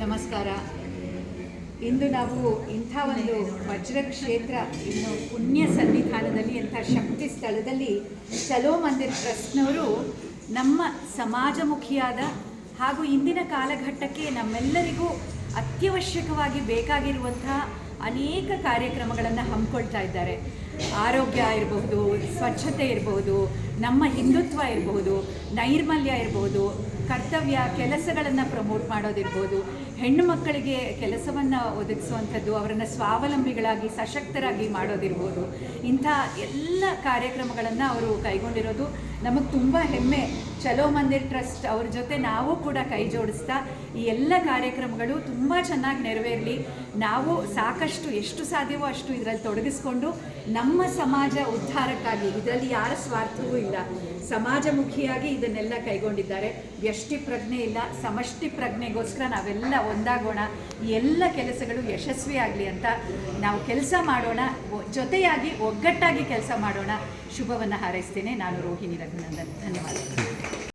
ನಮಸ್ಕಾರ. ಇಂದು ನಾವು ಇಂಥ ಒಂದು ವಜ್ರ ಕ್ಷೇತ್ರ, ಇನ್ನು ಪುಣ್ಯ ಸನ್ನಿಧಾನದಲ್ಲಿ, ಇಂಥ ಶಕ್ತಿ ಸ್ಥಳದಲ್ಲಿ ಚಲೋ ಮಂದಿರ್ ಟ್ರಸ್ಟ್ನವರು ನಮ್ಮ ಸಮಾಜಮುಖಿಯಾದ ಹಾಗೂ ಇಂದಿನ ಕಾಲಘಟ್ಟಕ್ಕೆ ನಮ್ಮೆಲ್ಲರಿಗೂ ಅತ್ಯವಶ್ಯಕವಾಗಿ ಬೇಕಾಗಿರುವಂತಹ ಅನೇಕ ಕಾರ್ಯಕ್ರಮಗಳನ್ನು ಹಮ್ಮಿಕೊಳ್ತಾ ಇದ್ದಾರೆ. ಆರೋಗ್ಯ ಇರಬಹುದು, ಸ್ವಚ್ಛತೆ ಇರಬಹುದು, ನಮ್ಮ ಹಿಂದುತ್ವ ಇರಬಹುದು, ನೈರ್ಮಲ್ಯ ಇರಬಹುದು, ಕರ್ತವ್ಯ ಕೆಲಸಗಳನ್ನು ಪ್ರಮೋಟ್ ಮಾಡೋದಿರ್ಬೋದು, ಹೆಣ್ಣು ಮಕ್ಕಳಿಗೆ ಕೆಲಸವನ್ನು ಒದಗಿಸುವಂಥದ್ದು, ಅವರನ್ನು ಸ್ವಾವಲಂಬಿಗಳಾಗಿ ಸಶಕ್ತರಾಗಿ ಮಾಡೋದಿರ್ಬೋದು. ಇಂಥ ಎಲ್ಲ ಕಾರ್ಯಕ್ರಮಗಳನ್ನು ಅವರು ಕೈಗೊಂಡಿರೋದು ನಮಗೆ ತುಂಬ ಹೆಮ್ಮೆ. ಚಲೋ ಮಂದಿರ್ ಟ್ರಸ್ಟ್ ಅವ್ರ ಜೊತೆ ನಾವು ಕೂಡ ಕೈ ಜೋಡಿಸ್ತಾ ಈ ಎಲ್ಲ ಕಾರ್ಯಕ್ರಮಗಳು ತುಂಬ ಚೆನ್ನಾಗಿ ನೆರವೇರಲಿ. ನಾವು ಸಾಕಷ್ಟು ಎಷ್ಟು ಸಾಧ್ಯವೋ ಅಷ್ಟು ಇದರಲ್ಲಿ ತೊಡಗಿಸ್ಕೊಂಡು ನಮ್ಮ ಸಮಾಜ ಉದ್ಧಾರಕ್ಕಾಗಿ, ಇದರಲ್ಲಿ ಯಾರ ಸ್ವಾರ್ಥವೂ ಇಲ್ಲ, ಸಮಾಜಮುಖಿಯಾಗಿ ಇದನ್ನೆಲ್ಲ ಕೈಗೊಂಡಿದ್ದಾರೆ. ವ್ಯಷ್ಟಿ ಪ್ರಜ್ಞೆ ಇಲ್ಲ, ಸಮಷ್ಟಿ ಪ್ರಜ್ಞೆಗೋಸ್ಕರ ನಾವೆಲ್ಲ ಒಂದಾಗೋಣ, ಈ ಎಲ್ಲ ಕೆಲಸಗಳು ಯಶಸ್ವಿಯಾಗಲಿ ಅಂತ ನಾವು ಕೆಲಸ ಮಾಡೋಣ, ಜೊತೆಯಾಗಿ ಒಗ್ಗಟ್ಟಾಗಿ ಕೆಲಸ ಮಾಡೋಣ. ಶುಭವನ್ನು ಹಾರೈಸ್ತೇನೆ. ನಾನು ರೋಹಿಣಿ ರಘುನಂದನ್. ಧನ್ಯವಾದ.